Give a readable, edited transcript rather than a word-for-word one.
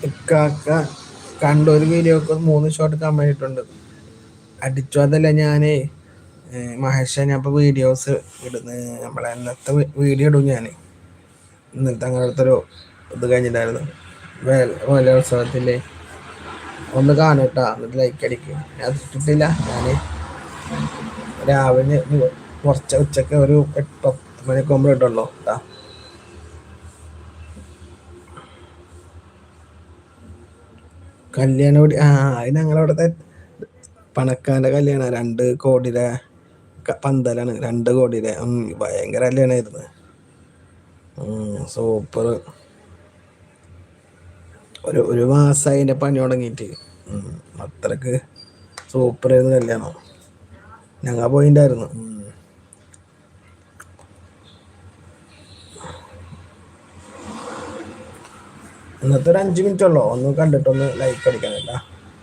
ഇക്കാക്ക കണ്ട ഒരു വീഡിയോക്ക് 3 ഷോട്ട് കമന്റ് ഇട്ടുണ്ട്. അടിച്ചു അതല്ല ഞാനേ മഹേഷ ഞാൻ ഇപ്പൊ വീഡിയോസ് ഇടുന്ന നമ്മളെ ഇന്നത്തെ വീഡിയോ ഇടും ഞാൻ. ഇന്നത്തെ അങ്ങനത്തെ ഒരു ഇത് കഴിഞ്ഞിട്ടായിരുന്നു വേലോത്സവത്തിൻ്റെ. ഒന്ന് കാണട്ടാ, എന്നിട്ട് ലൈക്ക് അടിക്കും. ഞാൻ ഇട്ടിട്ടില്ല. ഞാൻ രാവിലെ കുറച്ച് ഉച്ചക്ക് ഒരു 8-10 മണിയൊക്കെ ആകുമ്പോൾ ഇട്ടുള്ളൂ കേട്ടാ. കല്യാണം കൂടി അത് ഞങ്ങളവിടുത്തെ പണക്കാരൻ്റെ കല്യാണം 2 കോടിയുടെ പന്തലാണ്. 2 കോടിയുടെ ഭയങ്കര കല്യാണമായിരുന്നു. സൂപ്പർ. ഒരു മാസമായി അതിൻ്റെ പണി തുടങ്ങിയിട്ട്. അത്രക്ക് സൂപ്പറായിരുന്നു കല്യാണം. ഞങ്ങൾ പോയിണ്ടായിരുന്നു. ഇന്നത്തെ ഒരു 5 മിനിറ്റ് ഉള്ളൂ. ഒന്ന് കണ്ടിട്ടൊന്ന് ലൈക്ക് അടിക്കാൻ കേട്ടാ.